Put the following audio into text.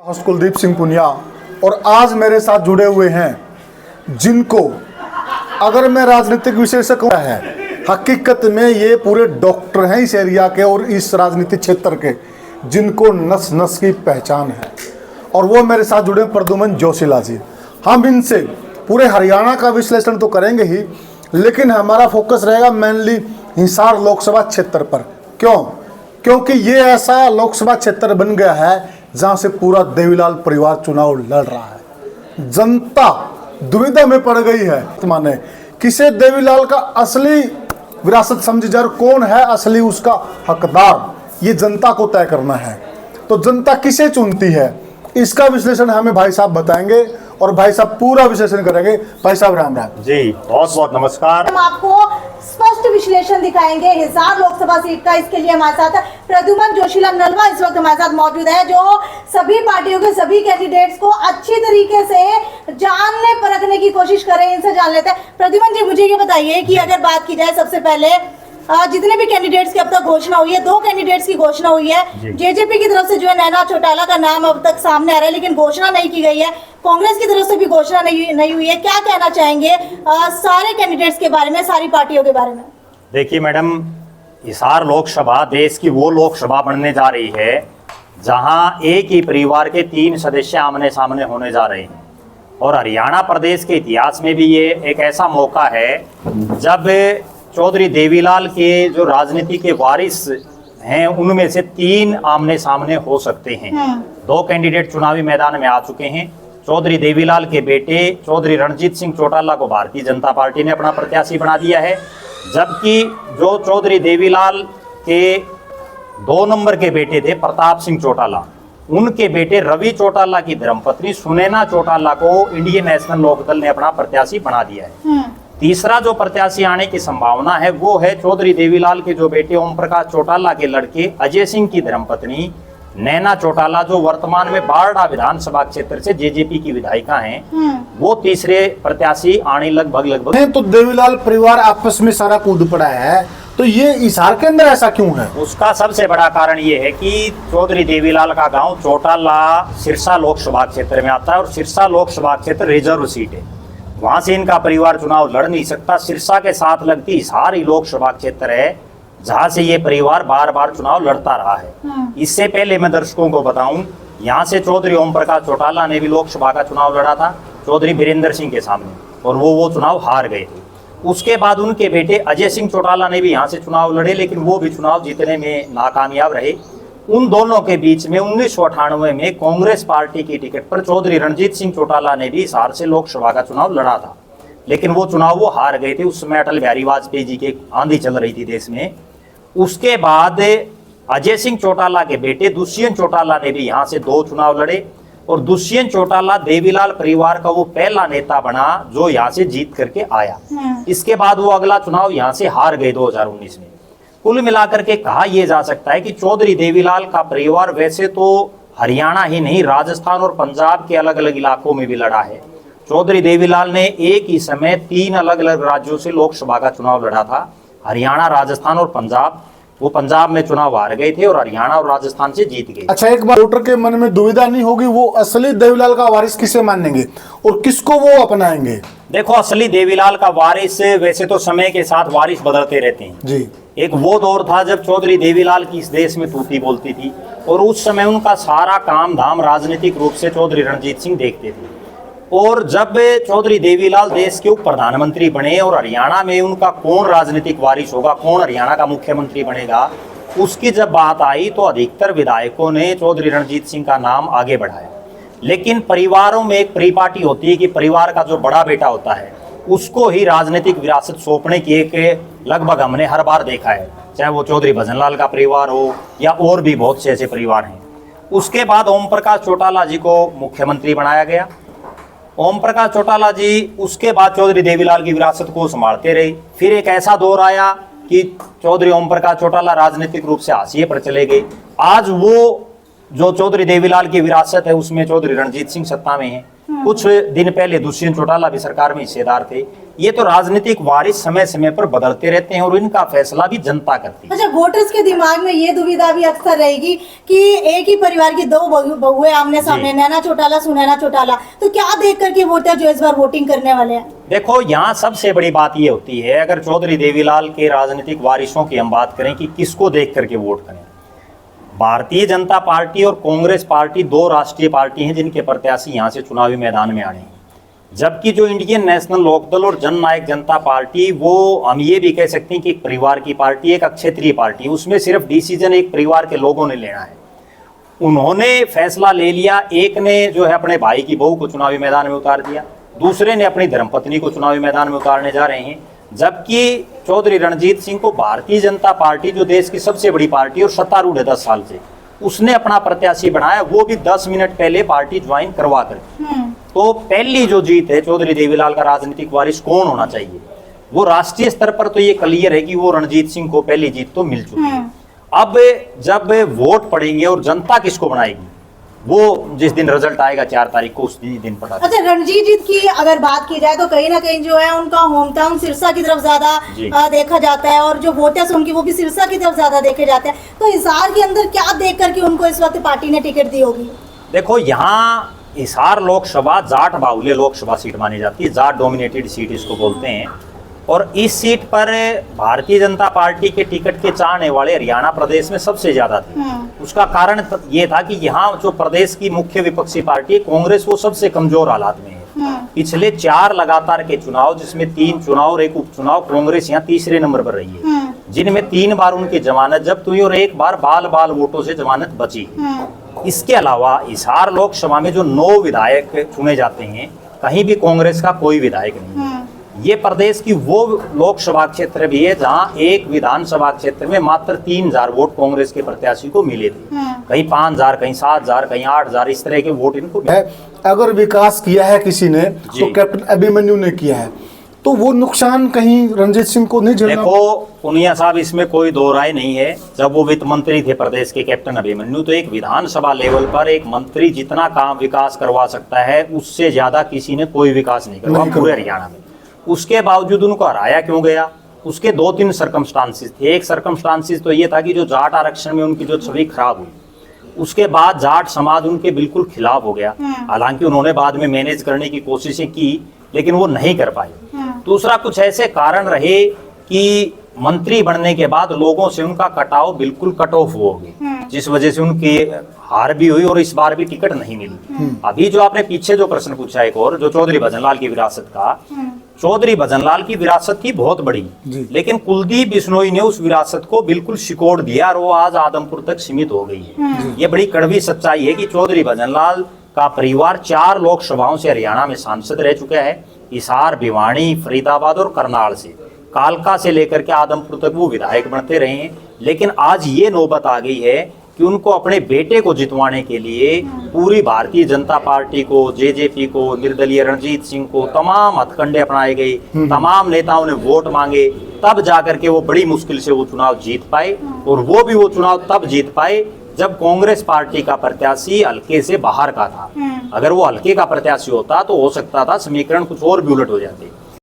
कुलदीप सिंह पुनिया और आज मेरे साथ जुड़े हुए हैं जिनको अगर मैं राजनीतिक विशेषज्ञ कहूं है, हकीकत में ये पूरे डॉक्टर हैं इस एरिया के और इस राजनीतिक क्षेत्र के, जिनको नस नस की पहचान है। और वो मेरे साथ जुड़े प्रद्युमन जोशीला जी। हम इनसे पूरे हरियाणा का विश्लेषण तो करेंगे ही, लेकिन हमारा फोकस रहेगा मेनली हिसार लोकसभा क्षेत्र पर। क्यों? क्योंकि ये ऐसा लोकसभा क्षेत्र बन गया है जहां से पूरा देवीलाल परिवार चुनाव लड़ रहा है। जनता दुविधा में पड़ गई है, माने किसे देवीलाल का असली विरासत समझी जाए, कौन है असली उसका हकदार, ये जनता को तय करना है। तो जनता किसे चुनती है, इसका विश्लेषण हमें भाई साहब बताएंगे और भाई साहब पूरा विश्लेषण करेंगे। भाई साहब राम राम जी, बहुत बहुत नमस्कार। हम आपको स्पष्ट विश्लेषण दिखाएंगे हिसार लोकसभा सीट का। इसके लिए हमारे साथ प्रद्युमन जोशीला नलवा इस वक्त हमारे साथ मौजूद है, जो सभी पार्टियों के सभी कैंडिडेट्स को अच्छी तरीके से जानने परखने की कोशिश करें। इनसे जान लेते हैं। प्रद्युमन जी, मुझे ये बताइए कि अगर बात की जाए सबसे पहले जितने भी कैंडिडेट्स की अब तक घोषणा हुई है, 2 कैंडिडेट्स की घोषणा हुई है। जेजेपी की तरफ से जो है नैना चौटाला का नाम अब तक सामने आ रहा है, लेकिन घोषणा नहीं की गई है। कांग्रेस की तरफ से भी घोषणा नहीं हुई है। क्या कहना चाहेंगे सारे कैंडिडेट्स के बारे में, सारी पार्टियों के बारे में? देखिए मैडम, हिसार लोकसभा देश की वो लोकसभा बनने जा रही है जहां एक ही परिवार के 3 सदस्य आमने सामने होने जा रहे हैं। और हरियाणा प्रदेश के इतिहास में भी ये एक ऐसा मौका है जब चौधरी देवीलाल के जो राजनीति के वारिस हैं उनमें से 3 आमने सामने हो सकते हैं। 2 कैंडिडेट चुनावी मैदान में आ चुके हैं। चौधरी देवीलाल के बेटे चौधरी रणजीत सिंह चौटाला को भारतीय जनता पार्टी ने अपना प्रत्याशी बना दिया है, जबकि जो चौधरी देवीलाल के 2 नंबर के बेटे थे प्रताप सिंह चौटाला, उनके बेटे रवि चौटाला की धर्मपत्नी सुनैना चौटाला को इंडियन नेशनल लोकदल ने अपना प्रत्याशी बना दिया है। तीसरा जो प्रत्याशी आने की संभावना है वो है चौधरी देवीलाल के जो बेटे ओम प्रकाश चौटाला के लड़के अजय सिंह की धर्मपत्नी नैना चौटाला, जो वर्तमान में बारडा विधानसभा क्षेत्र से जेजेपी की विधायिका हैं। वो तीसरे प्रत्याशी आने लगभग तो देवीलाल परिवार आपस में सारा कूद पड़ा है, तो ये हिसार के अंदर ऐसा क्यों है? उसका सबसे बड़ा कारण ये है कि चौधरी देवीलाल का गांव चौटाला सिरसा लोकसभा क्षेत्र में आता है और सिरसा लोकसभा क्षेत्र रिजर्व सीट है। वहां से इनका परिवार चुनाव लड़ नहीं सकता। सिरसा के साथ लगती हिसार ही लोकसभा क्षेत्र है जहां से ये परिवार बार बार चुनाव लड़ता रहा है। इससे पहले मैं दर्शकों को बताऊं, यहाँ से चौधरी ओम प्रकाश चौटाला ने भी लोकसभा का चुनाव लड़ा था चौधरी बीरेंद्र सिंह के सामने, और वो चुनाव हार गए थे। उसके बाद उनके बेटे अजय सिंह चौटाला ने भी यहाँ से चुनाव लड़े, लेकिन वो भी चुनाव जीतने में नाकामयाब रहे। उन दोनों के बीच में 1998 में कांग्रेस पार्टी की टिकट पर चौधरी रणजीत सिंह चौटाला ने भी हिसार से लोकसभा का चुनाव लड़ा था, लेकिन वो चुनाव वो हार गए थे। उस समय अटल बिहारी वाजपेयी जी की आंधी चल रही थी देश में। उसके बाद अजय सिंह चौटाला के बेटे दुष्यंत चौटाला ने भी यहाँ से 2 चुनाव लड़े, और दुष्यंत चौटाला देवीलाल परिवार का वो पहला नेता बना जो यहाँ से जीत करके आया। इसके बाद वो अगला चुनाव यहाँ से हार गए 2019 में। कुल मिलाकर के कहा यह जा सकता है कि चौधरी देवीलाल का परिवार वैसे तो हरियाणा ही नहीं, राजस्थान और पंजाब के अलग अलग इलाकों में भी लड़ा है। चौधरी देवीलाल ने एक ही समय 3 अलग अलग राज्यों से लोकसभा का चुनाव लड़ा था, हरियाणा, राजस्थान और पंजाब। वो पंजाब में चुनाव हार गए थे और हरियाणा और राजस्थान से जीत गए। अच्छा, एक बार वोटर के मन में दुविधा नहीं होगी, वो असली देवीलाल का वारिस किसे मानेंगे और किसको वो अपनाएंगे? देखो, असली देवीलाल का वारिस वैसे तो समय के साथ वारिस बदलते रहते हैं जी। एक वो दौर था जब चौधरी देवीलाल की इस देश में तूती बोलती थी, और उस समय उनका सारा काम धाम राजनीतिक रूप से चौधरी रणजीत सिंह देखते थे। और जब चौधरी देवीलाल देश के उप प्रधानमंत्री बने और हरियाणा में उनका कौन राजनीतिक वारिस होगा, कौन हरियाणा का मुख्यमंत्री बनेगा, उसकी जब बात आई तो अधिकतर विधायकों ने चौधरी रणजीत सिंह का नाम आगे बढ़ाया। लेकिन परिवारों में एक परिपाटी होती है कि परिवार का जो बड़ा बेटा होता है उसको ही राजनीतिक विरासत सौंपने की एक लगभग हमने हर बार देखा है, चाहे वो चौधरी भजनलाल का परिवार हो या और भी बहुत से ऐसे परिवार हैं। उसके बाद ओम प्रकाश चौटाला जी को मुख्यमंत्री बनाया गया। ओम प्रकाश चौटाला जी उसके बाद चौधरी देवीलाल की विरासत को संभालते रहे। फिर एक ऐसा दौर आया कि चौधरी ओम प्रकाश चौटाला राजनीतिक रूप से हाशिए पर चले गए। आज वो जो चौधरी देवीलाल की विरासत है उसमें चौधरी रणजीत सिंह सत्ता में है। कुछ दिन पहले दुष्यंत चौटाला भी सरकार में हिस्सेदार थे। ये तो राजनीतिक वारिस समय समय पर बदलते रहते हैं और इनका फैसला भी जनता करती है। अच्छा, वोटर्स के दिमाग में ये दुविधा भी अक्सर रहेगी कि एक ही परिवार की दो बहुएं आमने सामने, नैना चौटाला सुनैना चौटाला, तो क्या देख करके वोटर जो इस बार वोटिंग करने वाले हैं? देखो, यहाँ सबसे बड़ी बात ये होती है, अगर चौधरी देवीलाल के राजनीतिक वारिसों की हम बात करें कि किसको देख करके वोट करें, भारतीय जनता पार्टी और कांग्रेस पार्टी दो राष्ट्रीय पार्टी हैं जिनके प्रत्याशी यहाँ से चुनावी मैदान में आने हैं। जबकि जो इंडियन नेशनल लोकदल और जननायक जनता पार्टी, वो हम ये भी कह सकते हैं कि एक परिवार की पार्टी, एक अक्षेत्रीय पार्टी, उसमें सिर्फ डिसीजन एक परिवार के लोगों ने लेना है। उन्होंने फैसला ले लिया, एक ने जो है अपने भाई की बहू को चुनावी मैदान में उतार दिया, दूसरे ने अपनी धर्मपत्नी को चुनावी मैदान में उतारने जा रहे हैं। जबकि चौधरी रणजीत सिंह को भारतीय जनता पार्टी, जो देश की सबसे बड़ी पार्टी और सत्तारूढ़ है 10 साल से, उसने अपना प्रत्याशी बनाया, वो भी 10 मिनट पहले पार्टी ज्वाइन करवा कर। तो पहली जो जीत है चौधरी देवीलाल का राजनीतिक वारिस कौन होना चाहिए, वो राष्ट्रीय स्तर पर तो ये क्लियर है कि वो रणजीत सिंह को पहली जीत तो मिल चुकी है। अब जब वोट पड़ेंगे और जनता किसको बनाएगी, वो जिस दिन रिजल्ट आएगा 4 तारीख को, उस दिन पता। अच्छा, रणजीत जी की अगर बात की जाए तो कहीं ना कहीं जो है उनका होम टाउन सिरसा की तरफ ज्यादा देखा जाता है, और जो वोटर्स उनकी वो भी सिरसा की तरफ ज्यादा देखे जाते हैं। तो हिसार के अंदर क्या देख करके उनको इस वक्त पार्टी ने टिकट दी होगी? देखो, यहाँ हिसार लोकसभा जाट बाहुल्य लोकसभा सीट मानी जाती है, जाट डोमिनेटेड सीट इसको बोलते हैं। और इस सीट पर भारतीय जनता पार्टी के टिकट के चाहने वाले हरियाणा प्रदेश में सबसे ज्यादा थे। उसका कारण ये था कि यहाँ जो प्रदेश की मुख्य विपक्षी पार्टी है कांग्रेस, वो सबसे कमजोर हालात में है। पिछले 4 लगातार के चुनाव, जिसमें 3 चुनाव और एक उपचुनाव, कांग्रेस यहाँ तीसरे नंबर पर रही है, जिनमें 3 बार उनकी जमानत जब्त हुई और 1 बार बाल वोटों से जमानत बची। इसके अलावा हिसार लोकसभा में जो 9 विधायक चुने जाते हैं, कहीं भी कांग्रेस का कोई विधायक नहीं है। ये प्रदेश की वो लोकसभा क्षेत्र भी है जहां एक विधानसभा क्षेत्र में मात्र 3000 वोट कांग्रेस के प्रत्याशी को मिले थे। कहीं 5000, कहीं 7000, कहीं 8000, इस तरह के वोट इनको है। अगर विकास किया है किसी ने तो कैप्टन अभिमन्यु ने किया है, तो वो नुकसान कहीं रणजीत सिंह को नहीं झेलना? देखो पुनिया साहब, इसमें कोई दो राय नहीं है। जब वो वित्त मंत्री थे प्रदेश के कैप्टन अभिमन्यु, तो एक विधानसभा लेवल पर एक मंत्री जितना काम विकास करवा सकता है, उससे ज्यादा किसी ने कोई विकास नहीं करवा पूरे हरियाणा में। उसके बावजूद उनको हराया क्यों गया? उसके 2-3 सर्कमस्टांसिस थे। एक सर्कमस्टांसिस तो ये था कि जो जाट आरक्षण में उनकी जो छवि खराब हुई, उसके बाद जाट समाज उनके बिल्कुल खिलाफ हो गया। हालांकि उन्होंने बाद में मैनेज करने की कोशिशें की, लेकिन वो नहीं कर पाए। दूसरा, कुछ ऐसे कारण रहे कि मंत्री बनने के बाद लोगों से उनका कटाव बिल्कुल कट ऑफ हो गया, जिस वजह से उनकी हार भी हुई और इस बार भी टिकट नहीं मिली। अभी जो आपने पीछे जो प्रश्न पूछा एक और, जो चौधरी भजनलाल की विरासत का, चौधरी भजनलाल की विरासत थी बहुत बड़ी, लेकिन कुलदीप बिश्नोई ने उस विरासत को बिल्कुल सिकोड़ दिया और वो आज आदमपुर तक सीमित हो गई है। ये बड़ी कड़वी सच्चाई है कि चौधरी भजनलाल का परिवार 4 लोकसभाओं से हरियाणा में सांसद रह चुका है। हिसार, भिवानी, फरीदाबाद और करनाल से, कालका से लेकर के आदमपुर तक वो विधायक बनते रहे हैं। लेकिन आज ये नौबत आ गई है कि उनको अपने बेटे को जितवाने के लिए पूरी भारतीय जनता पार्टी को, जेजेपी को, निर्दलीय रणजीत सिंह को तमाम हथकंडे अपनाए गए, तमाम नेताओं ने वोट मांगे, तब जाकर के वो बड़ी मुश्किल से वो चुनाव जीत पाए। और वो भी वो चुनाव तब जीत पाए जब कांग्रेस पार्टी का प्रत्याशी हल्के से बाहर का था। अगर वो हल्के का प्रत्याशी होता तो हो सकता था समीकरण कुछ और भी उलट हो जाते।